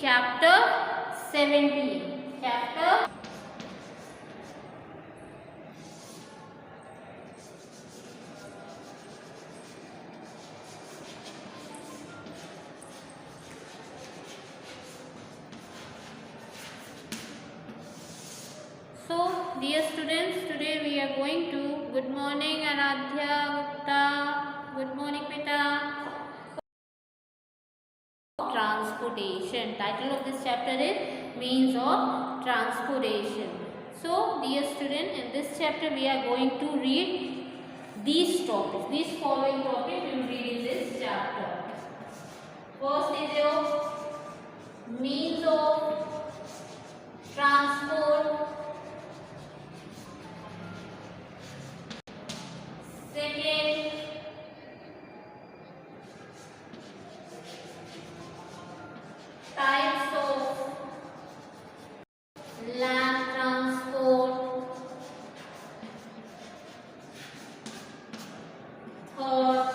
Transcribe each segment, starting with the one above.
chapter 17. Chapter So, dear students, today we are going to, good morning Aradhya Gupta, good morning beta. Transportation. Title of this chapter is Means of Transportation. So, dear student, in this chapter we are going to read these topics. These following topics we will read in this chapter. First is your means of transport. Second, types of land transport. Third,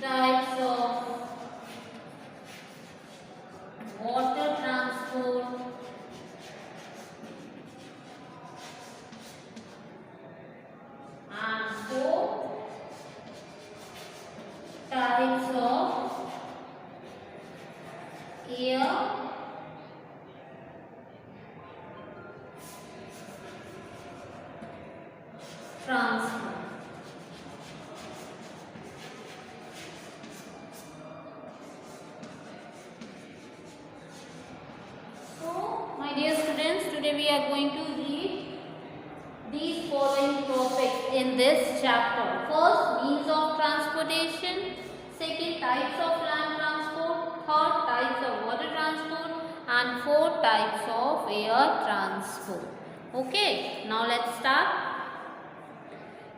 types of water transport. And fourth, types of air transport. So, my dear students, today we are going to read these following topics in this chapter. First, means of transportation. Second, types of land transport. Third, types of water transport. And fourth, types of air transport. Okay, now let's start.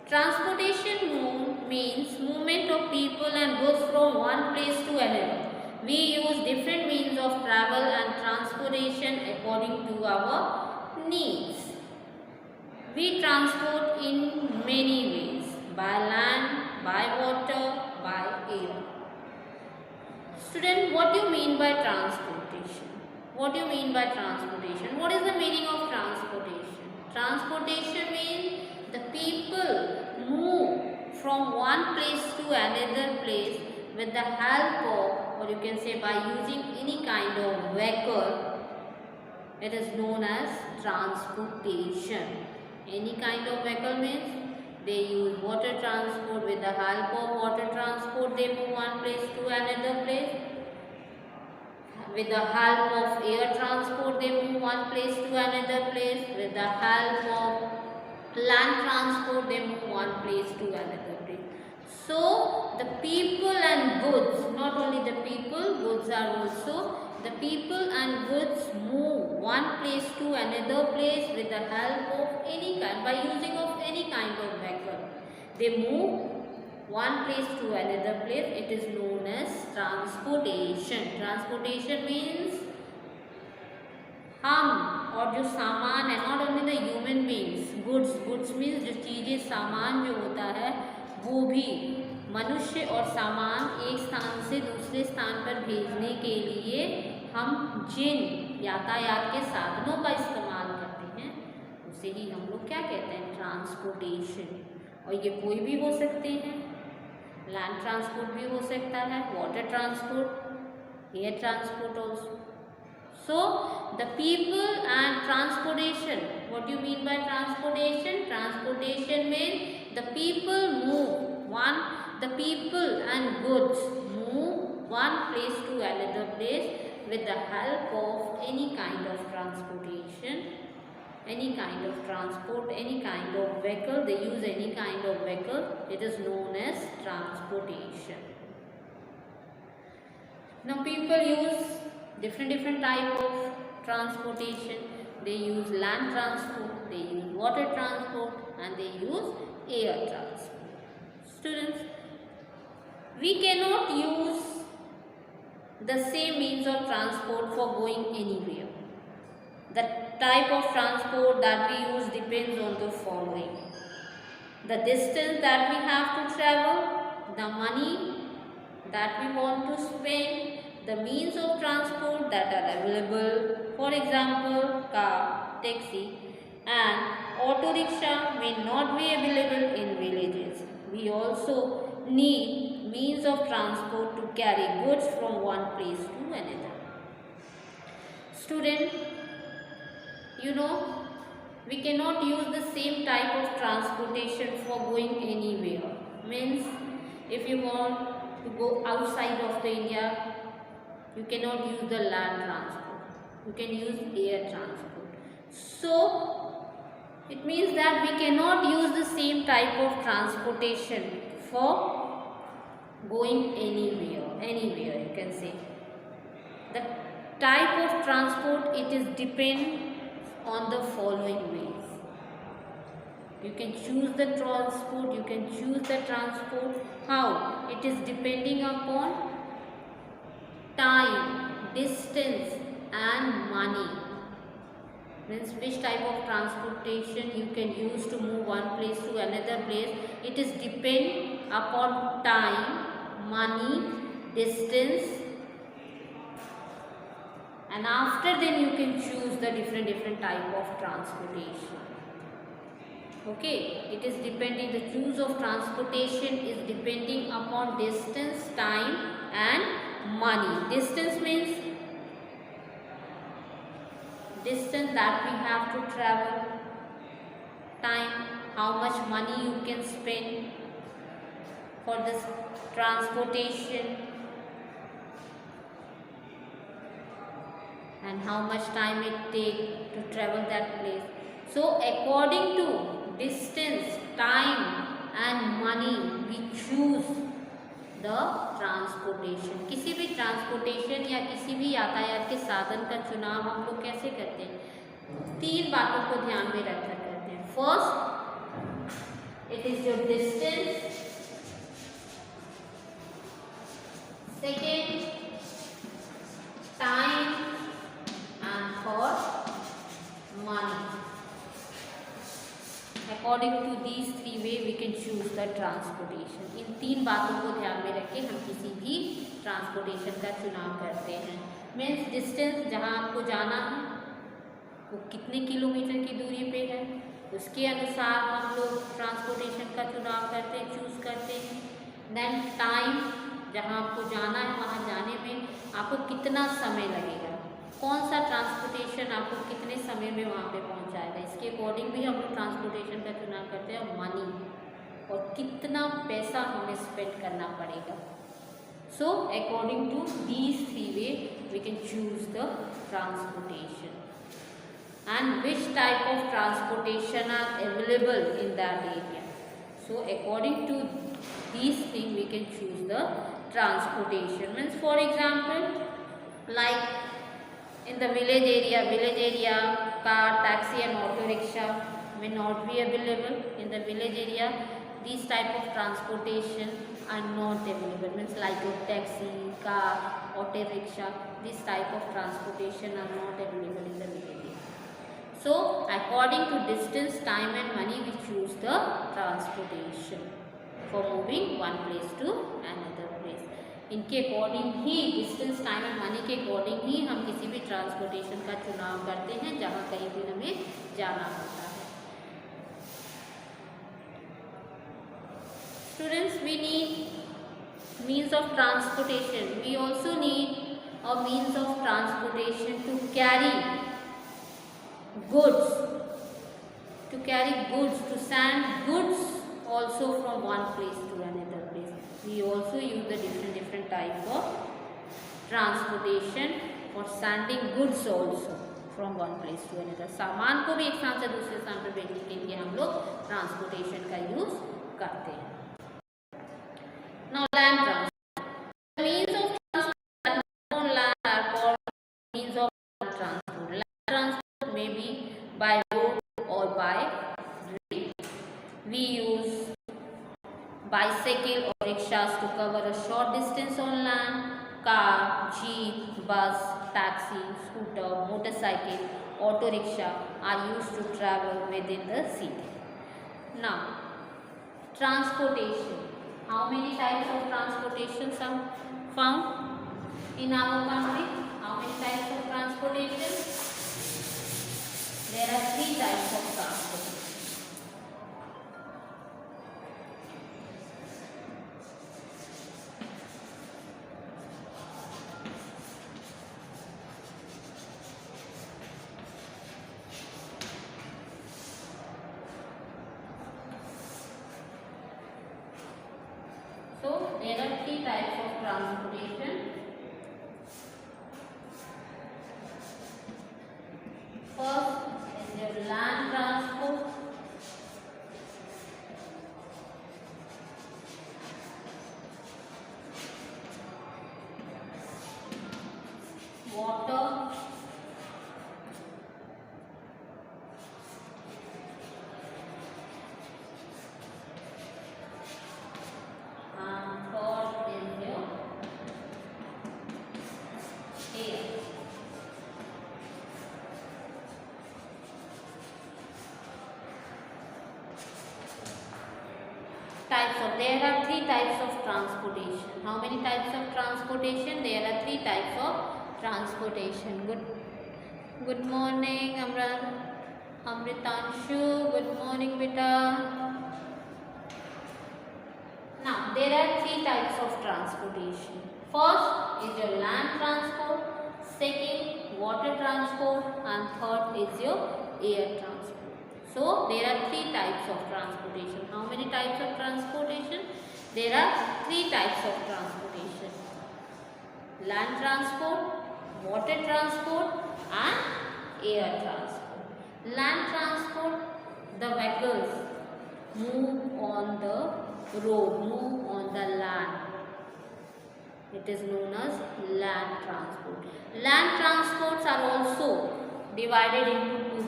Transportation means movement of people and goods from one place to another. We use different means of travel and transportation according to our needs. We transport in many ways, by land, by water, by air. Student, what do you mean by transportation? What do you mean by transportation? What is the meaning of transportation? Transportation means the people move from one place to another place with the help of, or you can say by using any kind of vehicle. It is known as transportation. Any kind of vehicle means they use water transport. With the help of water transport they move one place to another place. With the help of air transport they move one place to another place. With the help of land transport they move one place to another place. So the people and goods, not only the people, goods are also, the people and goods move one place to another place with the help of any kind, by using of any kind of vehicle. They move one place to another place. It is known as transportation. Transportation means हम और जो सामान है, not only the human beings, goods means जो चीज़ें, सामान जो होता है वो भी मनुष्य और सामान एक स्थान से दूसरे स्थान पर भेजने के लिए हम जिन यातायात के साधनों का इस्तेमाल करते हैं उसे ही हम लोग क्या कहते हैं, ट्रांसपोर्टेशन. और ये कोई भी हो सकते हैं, लैंड ट्रांसपोर्ट भी हो सकता है, water transport, air transport also. So, the people and transportation. What do you mean by transportation? Transportation means the people move the people and goods move one place to another place with the help of any kind of transportation, any kind of transport, any kind of vehicle. They use any kind of vehicle. It is known as transportation. Now, people use different type of transportation. They use land transport, they use water transport, and they use air transport. Students, we cannot use the same means of transport for going anywhere. The type of transport that we use depends on the following: the distance that we have to travel, the money that we want to spend, the means of transport that are available, for example, car, taxi, and auto rickshaw may not be available in villages. We also need means of transport to carry goods from one place to another. Student, you know, we cannot use the same type of transportation for going anywhere. Means if you want to go outside of the India, you cannot use the land transport. You can use air transport. So it means that we cannot use the same type of transportation for going anywhere you can say. The type of transport, it is depend on the following ways. You can choose the transport. How? It is depending upon time, distance and money. Means which type of transportation you can use to move one place to another place. It is depend upon time, money, distance, and after then you can choose the different type of transportation. Okay, it is depending, the choose of transportation is depending upon distance, time and money. Distance means distance that we have to travel, time, how much money you can spend for this transportation, and how much time it take to travel that place. So according to distance, time and money we choose the transportation. किसी भी transportation या किसी भी यातायात के साधन का चुनाव हम लोग कैसे करते हैं? 3 बातों को ध्यान में रखकर करते हैं. First, it is your distance. Second, time. And for money. According to these 3 ways we can choose the transportation. इन 3 बातों को ध्यान में रख के हम किसी भी ट्रांसपोर्टेशन का चुनाव करते हैं. मीन्स डिस्टेंस, जहाँ आपको जाना है वो कितने किलोमीटर की दूरी पे है, उसके अनुसार हम लोग ट्रांसपोर्टेशन का चुनाव करते हैं, चूज़ करते हैं. देन टाइम, जहाँ आपको जाना है वहाँ जाने में आपको कितना समय लगेगा, कौन सा ट्रांसपोर्टेशन आपको कितने समय में वहाँ पे पहुँचाएगा, इसके अकॉर्डिंग भी हम लोग ट्रांसपोर्टेशन का चुनाव करते हैं. और मनी, और कितना पैसा हमें स्पेंड करना पड़ेगा. So according to these 3 way we can choose the transportation and which type of transportation are available in that area. So according to these things we can choose the transportation. Means for example, like in the village area, car, taxi and auto rickshaw may not be available. In the village area these type of transportation are not available. Means like a taxi, car, auto rickshaw, this type of transportation are not available in the village area. So according to distance, time and money we choose the transportation for moving one place to another place. इनके according he, distance, time and money के according ही हम किसी भी transportation का चुनाव करते हैं जहाँ कहीं भी हमें जाना होता है. Students, we need means of transportation. We also need a means of transportation to carry goods, to send goods also from one place to another place. We also use the different type of transportation for sending goods also from one place to another. सामान को भी एक स्थान से दूसरे स्थान पर भेजने के लिए हम लोग ट्रांसपोर्टेशन का यूज करते हैं. Now land transport. The means of transport that move on land are called means of land transport. Land transport may be by road or by rail. We use bicycle or rickshaws to cover a short distance on land. Car, jeep, bus, taxi, scooter, motorcycle, auto rickshaw are used to travel within the city. Now, transportation. How many types of transportations are found in our country? How many types of transportation? There are 3 types of transportation. So there are 3 types of transportation. First is your land transport. Water. And third is your air. There are 3 types of transportation. How many types of transportation? There are 3 types of transportation. Good morning, Amritanshu. Good morning, beta. Now, there are 3 types of transportation. First is your land transport, second water transport, and third is your air transport. So, there are 3 types of transportation. How many types of transportation? There are 3 types of transportation. Land transport, water transport, and air transport. Land transport, the vehicles move on the road, move on the land. It is known as land transport. Land transports are also divided into 2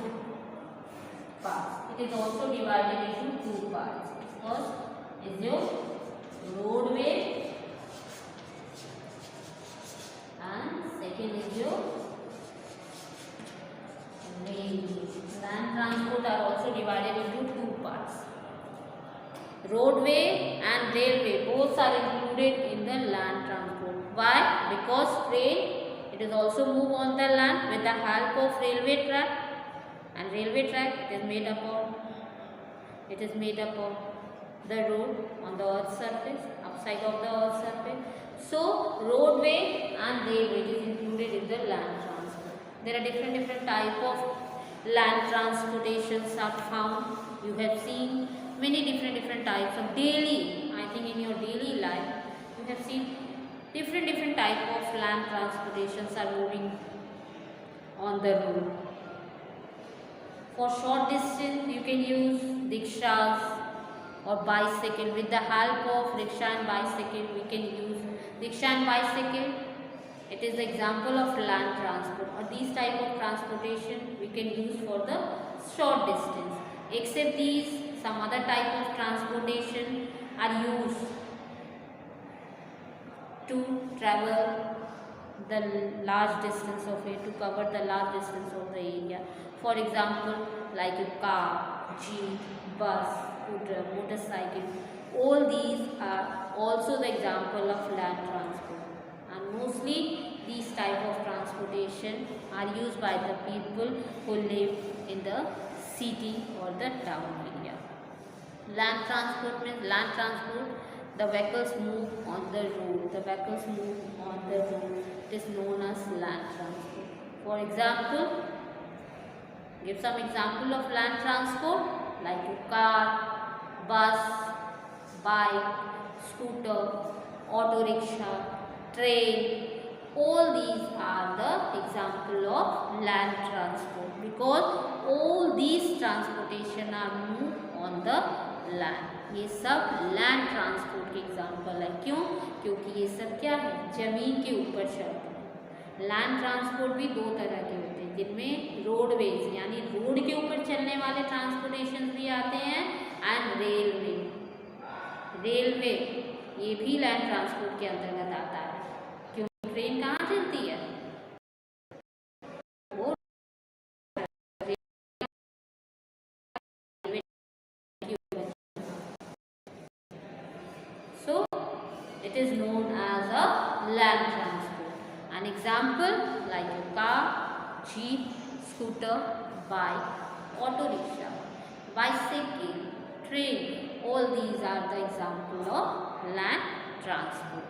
parts. It is also divided into 2 parts. First is your roadway and second is your railway. Land transport are also divided into 2 parts. Roadway and railway both are included in the land transport. Why? Because train, it is also move on the land with the help of railway track, and railway track it is made up of the road on the earth's surface, upside of the earth's surface. So roadway and railway is included in the land transport. There are different type of land transportations are found. You have seen many different types of daily, I think in your daily life you have seen different type of land transportations are moving on the road. For short distance you can use rickshaws or bicycle. With the help of rickshaw and bicycle we can use rickshaw and bicycle. It is the example of land transport, or these type of transportation we can use for the short distance. Except these, some other type of transportation are used to travel the large distance of it, to cover the large distance of the area. For example, like a car, jeep, bus, scooter, motorcycle. All these are also the example of land transport, and mostly these type of transportation are used by the people who live in the city or the town area. Land transport means land transport, the vehicles move on the road. The vehicles move on the road. It is known as land transport. For example, give some example of land transport like a car, bus, bike, scooter, auto rickshaw, train. All these are the example of land transport, because all these transportation are moved on the land. ये सब land transport के example है. क्यों? क्योंकि ये सब क्या है, जमीन के ऊपर चलते हैं. लैंड ट्रांसपोर्ट भी 2 तरह के होते हैं, जिनमें रोडवेज यानी रोड के ऊपर चलने वाले ट्रांसपोर्टेशन भी आते हैं, एंड रेलवे ये भी लैंड ट्रांसपोर्ट के अंतर्गत आता है. क्योंकि ट्रेन कहाँ चलती है, So it is known as a land transport. An example like a car, jeep, scooter, bike, auto rickshaw, bicycle, train, all these are the example of land transport.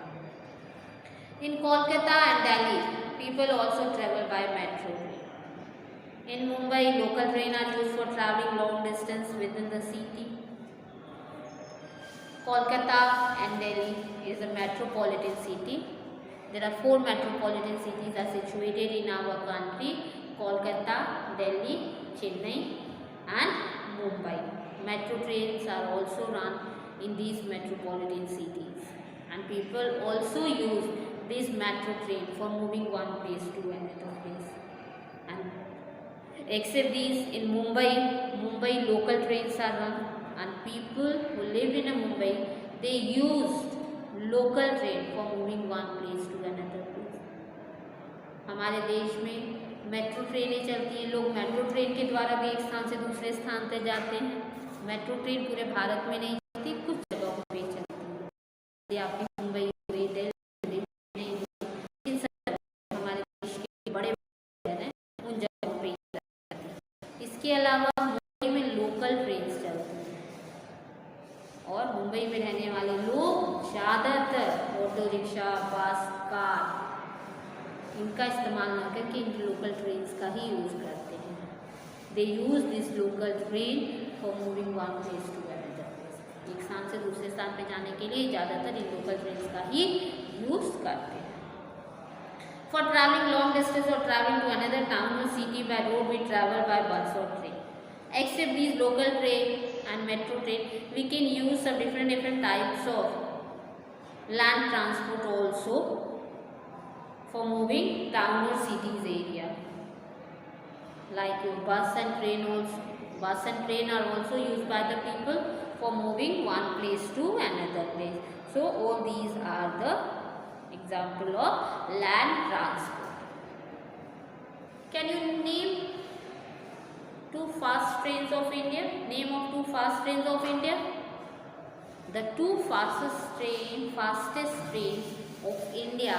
In Kolkata and Delhi, people also travel by metro train. In Mumbai, local trains are used for traveling long distance within the city. Kolkata and Delhi is a metropolitan city. There are 4 metropolitan cities are situated in our country: Kolkata, Delhi, Chennai and Mumbai. Metro trains are also run in these metropolitan cities, and people also use this metro train for moving one place to another place. And except these, in Mumbai local trains are run, and people who live in a Mumbai, they used local train for moving one place to another place. हमारे देश में metro ट्रेनें चलती हैं, लोग metro train के द्वारा भी एक स्थान से दूसरे स्थान पर जाते हैं। मेट्रो ट्रेन पूरे भारत में नहीं चलती, कुछ जगहों पे चलती है। यदि आपने मुंबई हुई, दिल्ली, इन सब हमारे देश के बड़े शहर हैं, उन जगहों पे चलती है। इसके अलावा मुंबई में लोकल ट्रेन चलती हैं, और मुंबई में रहने वाले लोग ज़्यादातर ऑटो रिक्शा, बस, कार इनका इस्तेमाल ना करके इन लोकल ट्रेन्स का ही यूज़ करते हैं। They use this local train for moving one place to another place. एक स्थान से दूसरे स्थान पे जाने के लिए ज़्यादातर इन लोकल ट्रेन्स का ही यूज़ करते हैं। फॉर ट्रैवलिंग लॉन्ग डिस्टेंस और ट्रैवलिंग टू अनदर टाउन और city by road, we travel by bus और train. Except these local train and metro train, we can use some different types of land transport also for moving town or cities area. Like your bus and train also. Bus and train are also used by the people for moving one place to another place. So all these are the example of land transport. Can you name 2 fast trains of India? Name of 2 fast trains of India. The 2 fastest trains of India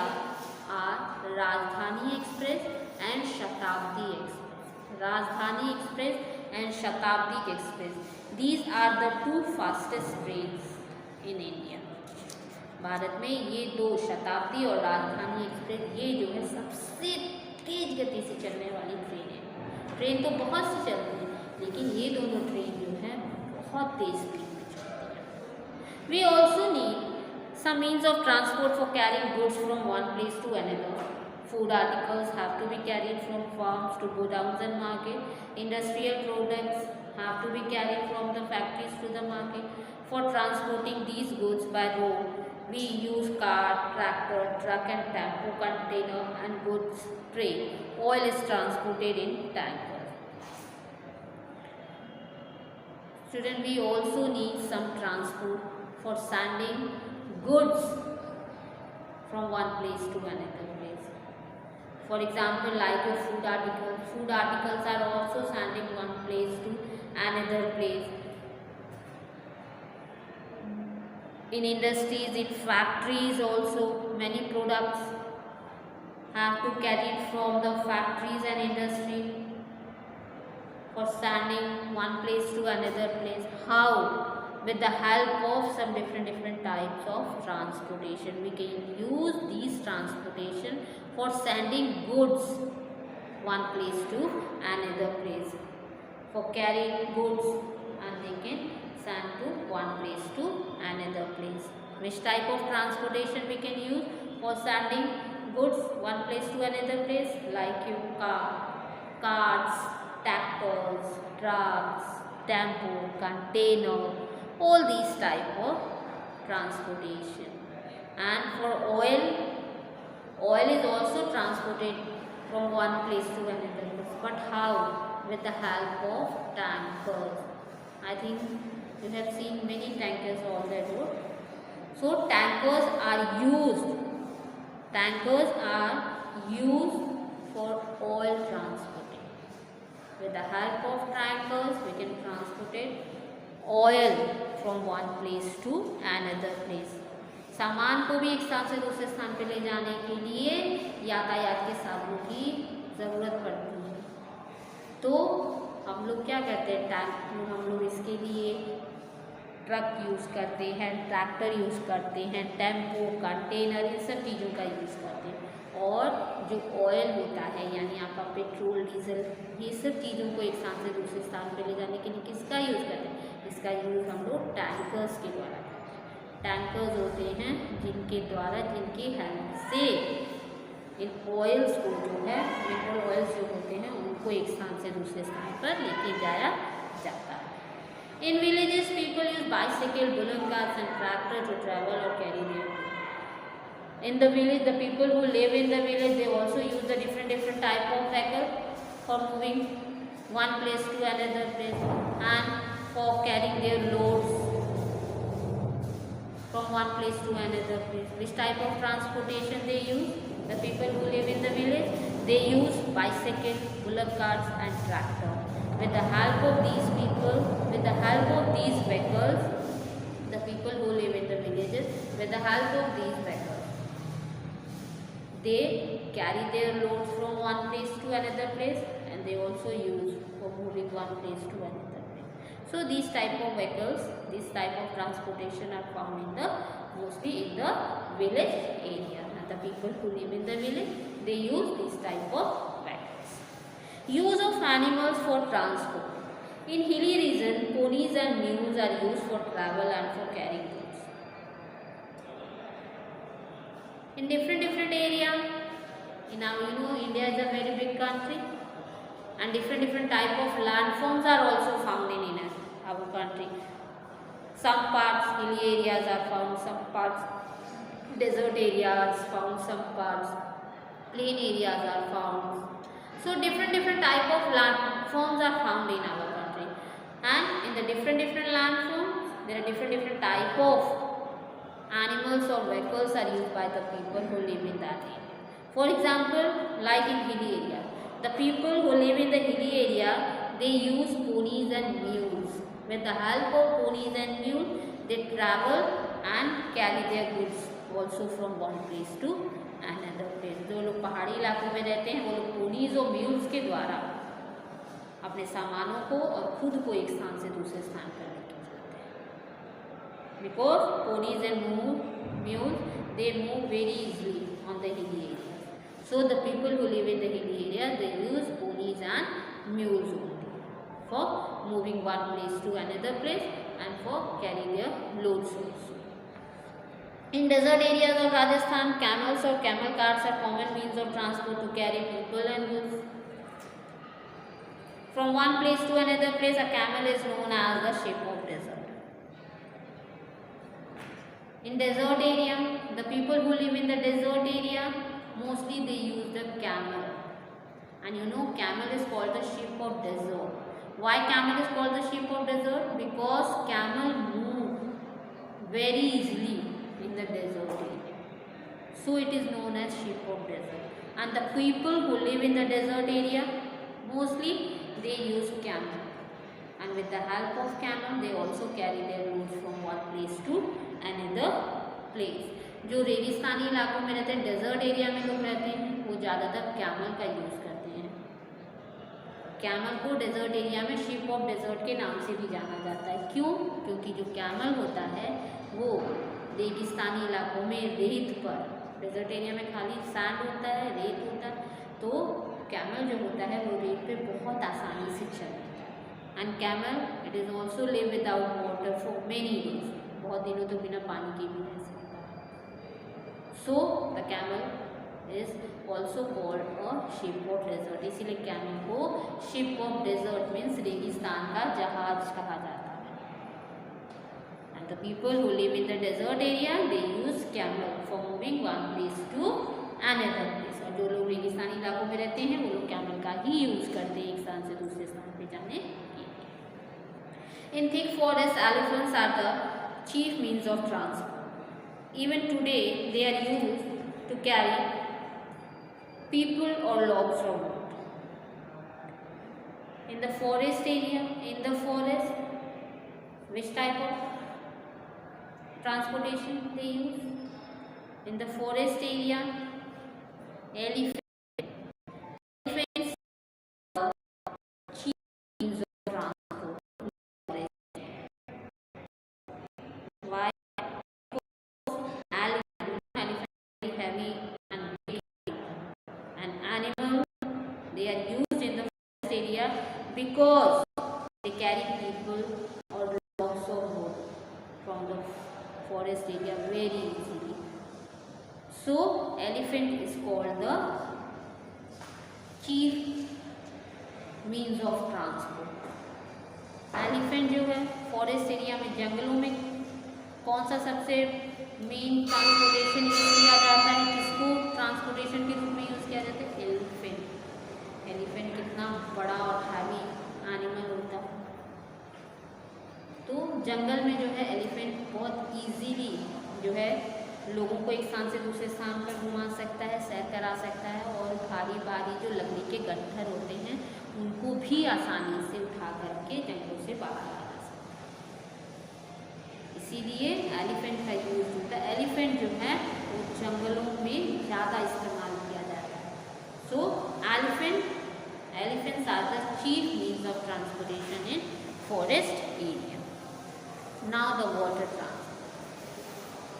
are Rajdhani Express and Shatabdi Express. Rajdhani Express and Shatabdi Express. These are the 2 fastest trains in India. Bharat में ये 2 शताब्दी और राजधानी express, ये जो है सबसे तेज गति से चलने वाली ट्रेन है। ट्रेन तो बहुत सी चलती है, लेकिन ये दोनों ट्रेन जो है बहुत तेज स्पीड में चलती है। We also need some means of transport for carrying goods from one place to another. Food articles have to be carried from farms to godowns and market. Industrial products have to be carried from the factories to the market. For transporting these goods by road, we use car, tractor, truck and tempo, container and goods train. Oil is transported in tankers. Student, we also need some transport for sending goods from one place to another place. For example, like your food articles. Food articles are also sending one place to another place. In industries, in factories also, many products have to carry from the factories and industry for sending one place to another place. How? With the help of some different types of transportation. We can use these transportation for sending goods one place to another place. For carrying goods, and they can send to one place to another place. Which type of transportation we can use for sending goods one place to another place? Like your carts, tractors, trucks, tempo, container, all these type of transportation. And for oil is also transported from one place to another place. But how? With the help of tankers. I think you have seen many tankers on the road. So tankers are used for oil transporting. With the help of tankers, we can transport oil from one place to another place. सामान को भी एक स्थान से दूसरे स्थान पर ले जाने के लिए यातायात के साधनों की ज़रूरत पड़ती है। तो हम लोग क्या करते हैं, हम लोग इसके लिए ट्रक यूज़ करते हैं, ट्रैक्टर यूज़ करते हैं, टेम्पो, कंटेनर, इन सब चीज़ों का यूज़ करते हैं। और जो ऑयल होता है यानी आपका पेट्रोल, डीजल, ये सब चीज़ों को एक स्थान से दूसरे स्थान पर ले जाने के लिए किसका यूज़ करते हैं? इसका यूज़ हम लोग टैंकर्स के द्वारा करते हैं। टैंकर्स होते हैं जिनके द्वारा, जिनकी हेल्प से इन ऑयल्स को जो है, मिनरल ऑयल्स जो होते हैं उनको एक स्थान से दूसरे स्थान पर लेके जाया जाता है। In villages, people use bicycle, bullock carts and tractor to travel or carry their goods. In the village, the people who live in the village, they also use the different type of vehicle for moving one place to another place and for carrying their loads from one place to another place. Which type of transportation they use? The people who live in the village, they use bicycle, bullock carts and tractor. With the help of these people, with the help of these vehicles, the people who live in the villages, with the help of these vehicles, they carry their loads from one place to another place, and they also use for moving one place to another place. So these type of vehicles, this type of transportation are found in the mostly in the village area. And the people who live in the village, they use this type of vehicles. Use of animals for transport. In hilly region, ponies and mules are used for travel and for carrying goods. In different area, in our India is a very big country, and different type of landforms are also found in our country. Some parts hilly areas are found, some parts desert areas found, some parts plain areas are found. So different type of landforms are found in our country, and in the different landforms there are different type of animals or vehicles are used by the people who live in that area. For example, like in hilly area, the people who live in the hilly area, they use ponies and mules. With the help of ponies and mules, they travel and carry their goods also from one place to another place. जो लोग पहाड़ी इलाकों में रहते हैं वो लोग ponies और म्यूल्स के द्वारा अपने सामानों को और खुद को एक स्थान से दूसरे स्थान पर लेके जाते हैं। Because ponies and mules, they move very easily on the hilly areas. So the people who live in the hilly area, they use ponies and mules only for moving one place to another place and for carrying their loads also. In desert areas of Rajasthan, camels or camel carts are common means of transport to carry people and goods. From one place to another place, a camel is known as the sheep of desert. In desert area, the people who live in the desert area, mostly they use the camel. And camel is called the sheep of desert. Why camel is called the sheep of desert? Because camel move very easily in the desert area. So it is known as sheep of desert. And the people who live in the desert area, mostly they use camel. And with the help of camel, they also carry their loads from one place to another place. जो रेगिस्तानी इलाकों में रहते हैं, desert area में लोग रहते हैं, वो ज़्यादातर कैमल का यूज़ करते हैं। कैमल को डेजर्ट एरिया में शिप ऑफ डेजर्ट के नाम से भी जाना जाता है। क्यों? क्योंकि जो कैमल होता है वो रेगिस्तानी इलाकों में रेत पर, डेजर्ट एरिया में खाली सैंड होता है, रेत होता है, तो कैमल जो होता है वो रेत पे बहुत आसानी से चल जाता है। And camel it is also live without water for many days, बहुत दिनों तो बिना पानी के भी रह सकता है। So the camel is also called a ship of desert, इसीलिए कैमल को शिप ऑफ डेजर्ट मीन्स रेगिस्तान का जहाज कहा जाता है। And the people who live in the desert area they use camel for moving one place to another place. और जो लोग रेगिस्तानी इलाकों में रहते हैं वो लोग कैमल का ही यूज करते हैं एक स्थान से दूसरे स्थान पे जाने के लिए। In thick forest elephants are the chief means of transport. Even today they are used to carry people or logs of wood. In the forest area, in the forest, which type of transportation they use? In the forest area, elephants chief means of transport. Why? Elephant is heavy and big. An animal, they are used in the forest area because they carry people or logs of wood from the forest area very easily. So elephant is called the chief means of transport. Elephant जो है forest area में, जंगलों में कौन सा सबसे main transportation use किया जाता है? किसको ट्रांसपोर्टेशन के रूप में यूज किया जाता है? एलिफेंट। एलिफेंट कितना बड़ा और हैवी एनिमल होता है, तो जंगल में जो है एलिफेंट बहुत इजीली जो है लोगों को एक स्थान से दूसरे स्थान पर घुमा सकता है, सैर करा सकता है, और भारी भारी जो लकड़ी के गट्ठर होते हैं उनको भी आसानी से उठा करके जंगलों से बाहर आ जा सकता है। इसीलिए एलिफेंट का यूज होता है। एलिफेंट जो है वो जंगलों में ज़्यादा इस्तेमाल किया जाता है। So elephants are the chief means of transportation in forest area. Now the water transport.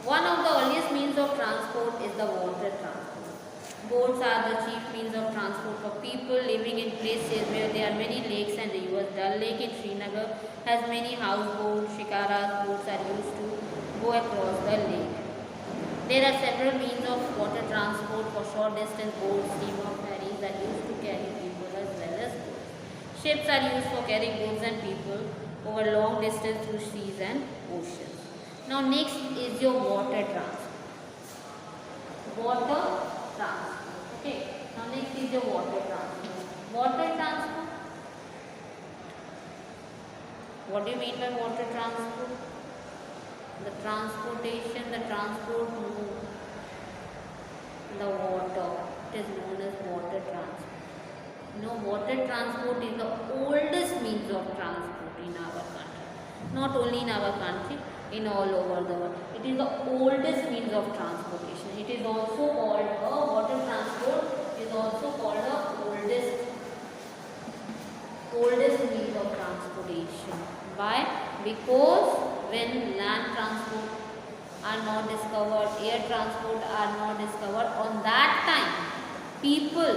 One of the earliest means of transport is the water transport. Boats are the chief means of transport for people living in places where there are many lakes and rivers. Dal Lake in Srinagar has many houseboats. Shikaras boats are used to go across the lake. There are several means of water transport for short distance. Boats, steamer, ferries are used to carry people as well as goods. Ships are used for carrying goods and people over long distance through seas and oceans. Now next is your water transport. Water transport. Okay. Now next is your water transport. Water transport. What do you mean by water transport? The transportation, the transport move the water. It is known as water transport. Water transport is the oldest means of transport in our country. Not only in our country, in all over the world. It is the oldest means of transportation. It is also called water transport is also called the oldest means of transportation. Why? Because when land transport are not discovered, air transport are not discovered, on that time people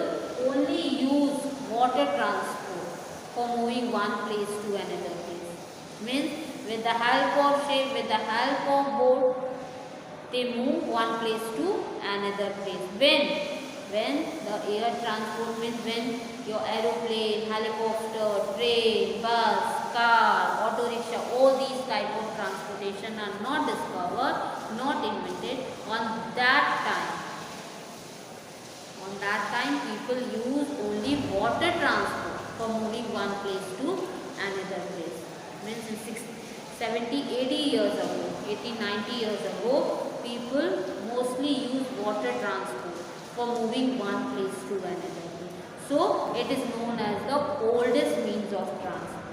only use water transport for moving one place to another place. Means with the help of ship, with the help of boat, they move one place to another place. When the air transport means when your aeroplane, helicopter, train, bus, car, auto rickshaw, all these type of transportation are not discovered, not invented, on that time people use only water transport for moving one place to another place. Means in 70, 80 years ago, 80, 90 years ago, people mostly use water transport for moving one place to another place. So it is known as the oldest means of transport.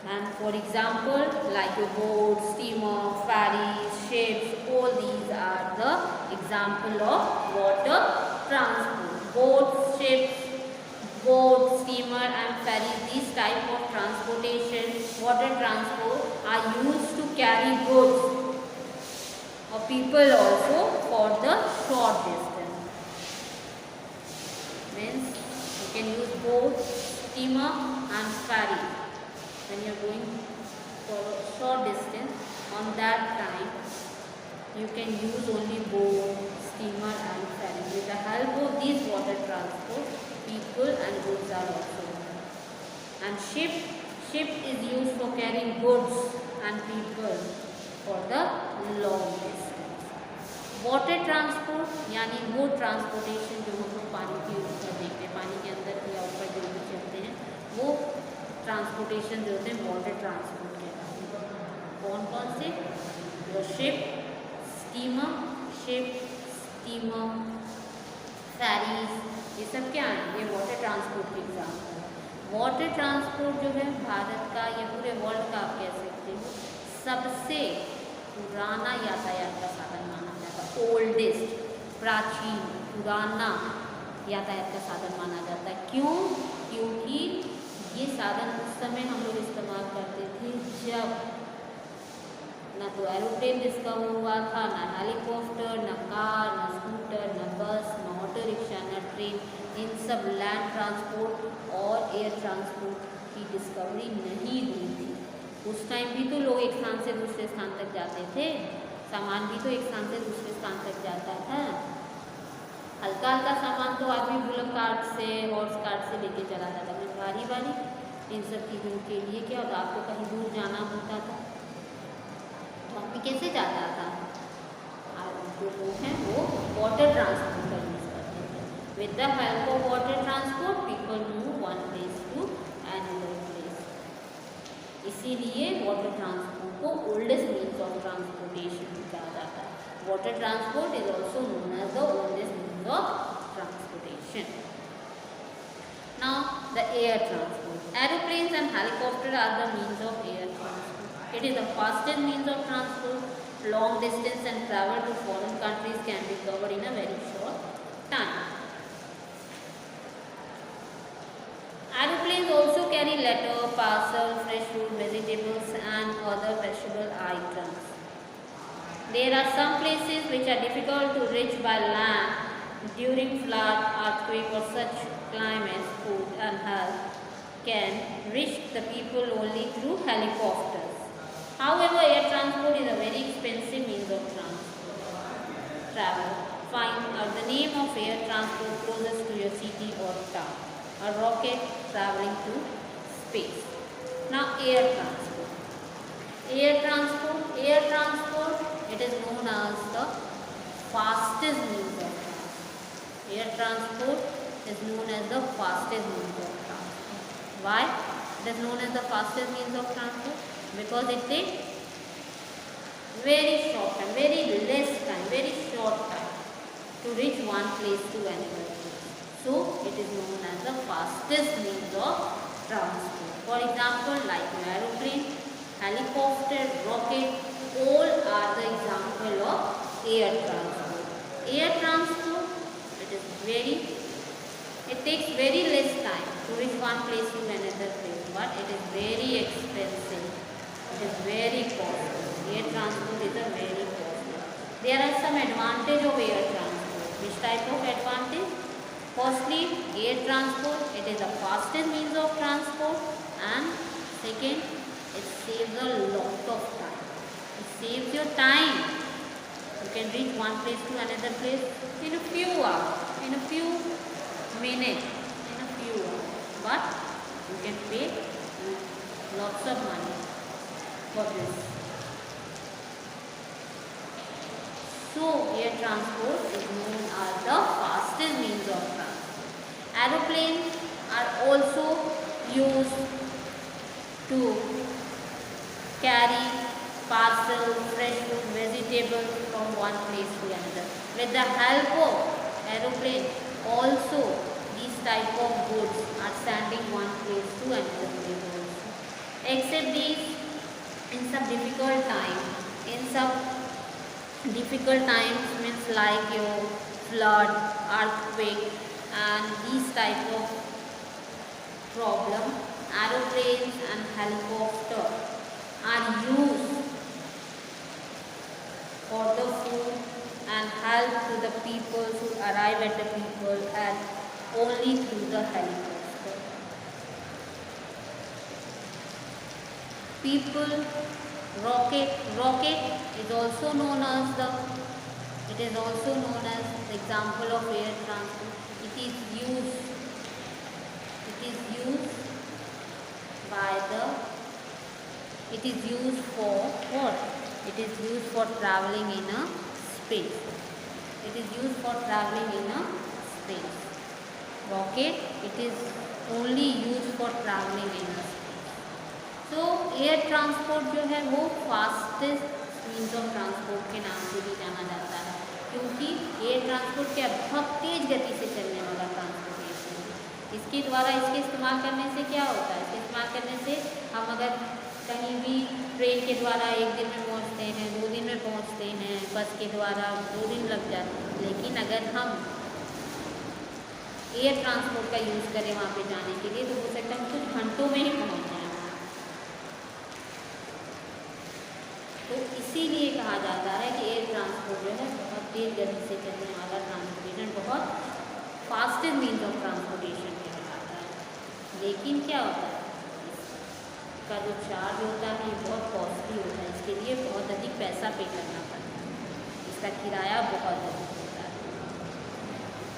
And for example, like your boats, steamer, ferries, ships, all these are the example of water transport. Boats, ships, steamer and ferries, these type of transportation, water transport are used to carry goods or people also for the short distance. Means you can use boat, steamer and ferry. When you are going for a short distance, on that time you can use only boat, steamer and ferry. With the help of these water transport, people and goods are also done. And ship is used for carrying goods and people for the long distance. Water transport यानी वो transportation जो हम लोग पानी के ऊपर देखते हैं, पानी के अंदर या ऊपर जो भी चलते हैं, वो ट्रांसपोर्टेशन जो होते हैं वाटर ट्रांसपोर्ट कहलाते हैं। कौन कौन से? जो शिप, स्टीमर, ferries, ये सब क्या है? ये वाटर ट्रांसपोर्ट के एग्जाम्पल है। वाटर ट्रांसपोर्ट जो है भारत का या पूरे वर्ल्ड का आप कह सकते हो सबसे पुराना यातायात का साधन माना ओल्डेस्ट, प्राचीन, पुराना यातायात का साधन माना जाता है। क्यों? क्योंकि ये साधन उस समय हम लोग इस्तेमाल करते थे जब ना तो एरोप्लेन डिस्कवर हुआ था, ना हेलीकॉप्टर, ना कार, ना स्कूटर, ना बस, ना ऑटो रिक्शा, ना ट्रेन, इन सब लैंड ट्रांसपोर्ट और एयर ट्रांसपोर्ट की डिस्कवरी नहीं हुई थी। उस टाइम भी तो लोग एक स्थान से दूसरे स्थान तक जाते थे, सामान भी तो एक स्थान से दूसरे स्थान तक जाता था। हल्का हल्का सामान तो आदमी बुलक कार्ट से, हॉर्स कार्ट से लेके चला जाता था, भारी भारी इन सब चीज़ों के लिए क्या होता, आपको कहीं दूर जाना होता था तो आदमी कैसे जाता था? जो लोग हैं वो वाटर ट्रांसपोर्ट का यूज़ करते थे। With the help of water transport people move one place to another place. इसीलिए वाटर ट्रांसपोर्ट को ओल्डेस्ट मीन्स ऑफ ट्रांसपोर्टेशन कहा जाता है। Water transport is also known as the oldest means of transportation. Now the air transport. Aeroplanes and helicopters are the means of air transport. It is the fastest means of transport. Long distance and travel to foreign countries can be covered in a very short time. Aeroplanes also carry letter, parcel, fresh fruit, vegetables and other perishable items. There are some places which are difficult to reach by land during flood, earthquake or such climates. Food and health can reach the people only through helicopters. However, air transport is a very expensive means of travel. Find out the name of air transport closest to your city or town. A rocket traveling to space. Now, air transport. Air transport, it is known as the fastest means of transport. Air transport is known as the fastest means of transport. Why? It is known as the fastest means of transport because it takes very short time, very less time, very short time to reach one place to another place. So, it is known as the fastest means of transport. For example, like aeroplane, helicopter, rocket, all are the example of air transport. Air transport, it takes very less time to reach one place to another place, but it is very expensive. It is very costly. Air transport is a very costly. There are some advantage of air transport. Which type of advantage? Firstly, air transport, it is the fastest means of transport, and second, it saves a lot of time. It saves your time. You can reach one place to another place in a few hours, in a few minutes, in a few hours. But you can pay lots of money for this. So, air transport is known as the fastest means of transport. Aeroplanes are also used to carry parcels, fresh food, vegetables from one place to another. With the help of aeroplane, also these type of goods are sending one place to another place also. Except these, in some difficult times means like your flood, earthquake and these type of problem, aeroplanes and helicopter are used for the food and help to the people who arrive at the people and only through the helicopter. Rocket is also known as the example of air transport. It is used for what? It is used for traveling in a space. Rocket, it is only used for traveling in a space. So air transport जो है वो fastest means of transport के नाम से भी जाना जाता है, क्योंकि एयर ट्रांसपोर्ट क्या बहुत तेज गति से चलने वाला ट्रांसपोर्टेशन है। इसके इस्तेमाल करने से क्या होता है? इसके इस्तेमाल करने से हम अगर कहीं भी ट्रेन के द्वारा एक दिन में पहुंचते हैं, 2 दिन में पहुंचते हैं, बस के द्वारा 2 दिन लग जाते हैं, लेकिन अगर हम एयर ट्रांसपोर्ट का यूज़ करें वहाँ पे जाने के लिए तो हो सकता है हम कुछ घंटों में ही पहुँच जाएँ। तो इसीलिए कहा जाता है कि एयर ट्रांसपोर्ट जो है बहुत तेज़ गति से चलने वाला ट्रांसपोर्टेशन, बहुत फास्टेस्ट मीन्स ऑफ ट्रांसपोर्टेशन कहलाता है। लेकिन क्या होता है, इसका जो चार्ज होता है ये बहुत कॉस्टली होता है, इसके लिए बहुत अधिक पैसा पे करना पड़ता है, इसका किराया बहुत अधिक होता है।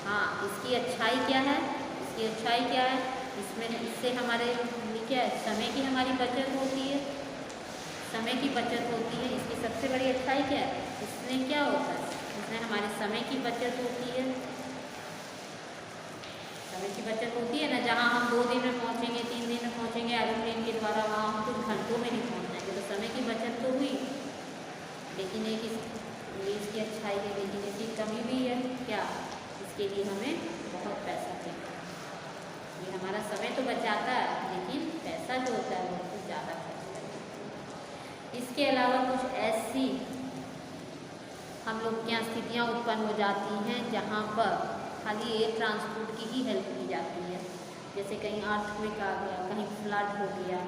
हाँ, इसकी अच्छाई क्या है, इसकी अच्छाई क्या है, इससे हमारे क्या है, समय की हमारी बचत होती है, समय की बचत होती है। इसकी सबसे बड़ी अच्छाई क्या है, इसमें क्या होता है, इसमें हमारे समय की बचत होती है, समय की बचत होती है ना। जहाँ हम 2 दिन में पहुँचेंगे, 3 दिन में पहुँचेंगे एरोप्लेन के द्वारा, वहाँ हम कुछ घंटों में नहीं पहुँच जाएंगे, तो समय की बचत तो हुई। लेकिन इसकी अच्छाई है, लेकिन इसकी कमी भी है क्या, इसके लिए हमें बहुत पैसा चाहिए। ये हमारा समय तो बचाता है, लेकिन पैसा जो होता है वो कुछ ज़्यादा खर्च करता है। इसके अलावा कुछ ऐसी हम लोग के यहाँ स्थितियाँ उत्पन्न हो जाती हैं जहाँ पर खाली एयर ट्रांसपोर्ट की ही हेल्प की जाती है, जैसे कहीं अर्थक्वेक आ गया, कहीं फ्लड हो गया,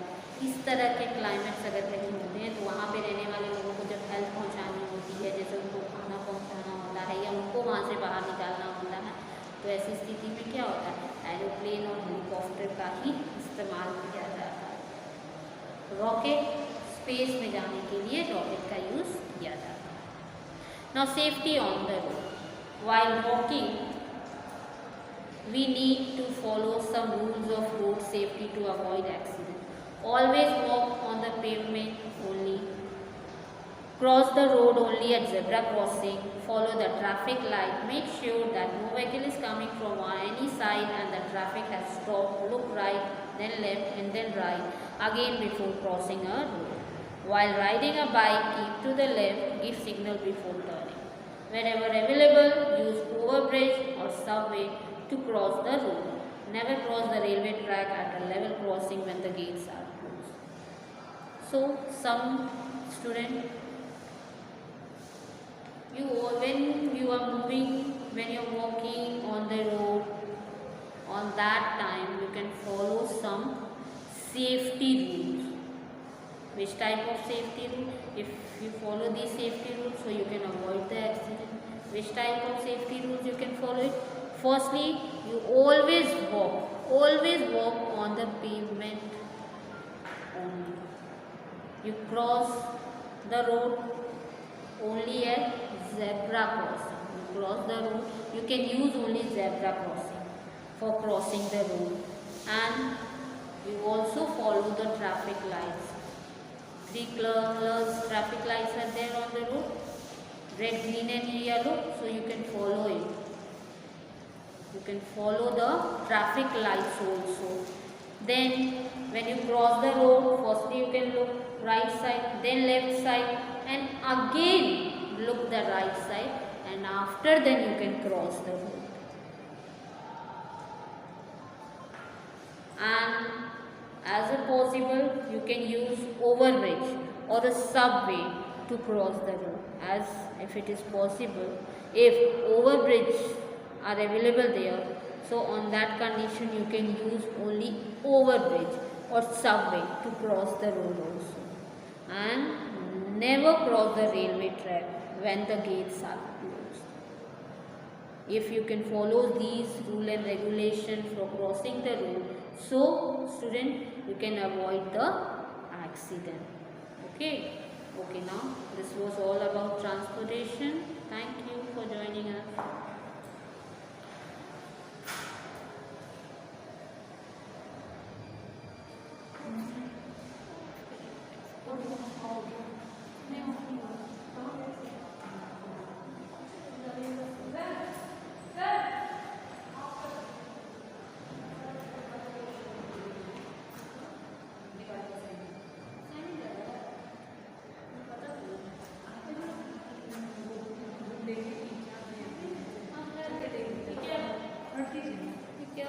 इस तरह के क्लाइमेट्स अगर कहीं होते हैं तो वहाँ पे रहने वाले लोगों को जब हेल्प पहुँचानी होती है, जैसे उनको खाना पहुँचाना होता है या उनको वहाँ से बाहर निकालना होता है, तो ऐसी स्थिति में क्या होता है, एरोप्लेन और हेलीकॉप्टर का ही इस्तेमाल किया जाता है। रॉकेट, स्पेस में जाने के लिए रॉकेट का यूज़ किया जाता है। Now safety on the road, while walking we need to follow some rules of road safety to avoid accident. Always walk on the pavement only, cross the road only at zebra crossing, follow the traffic light, make sure that no vehicle is coming from any side and the traffic has stopped, look right, then left and then right again before crossing a road. While riding a bike, keep to the left, give signal before turning. Wherever available, use overbridge or subway to cross the road. Never cross the railway track at a level crossing when the gates are closed. So, some student, when you are moving, when you are walking on the road, on that time you can follow some safety rules. Which type of safety rule? If you follow these safety rules, so you can avoid the accident. Which type of safety rules you can follow it? Firstly, you always walk on the pavement only. You cross the road only at zebra crossing. You cross the road, you can use only zebra crossing for crossing the road, and you also follow the traffic lights. 3 colors traffic lights are there on the road, red, green and yellow, so you can follow it. You can follow the traffic lights also. Then when you cross the road, firstly you can look right side, then left side, and again look the right side, and after then you can cross the road. And as a possible, you can use overbridge or a subway to cross the road, as if it is possible. If overbridge are available there, so on that condition you can use only overbridge or subway to cross the road also. And never cross the railway track when the gates are closed. If you can follow these rule and regulations for crossing the road, so student, you can avoid the accident. Okay, now this was all about transportation. Thank you for joining us. क्या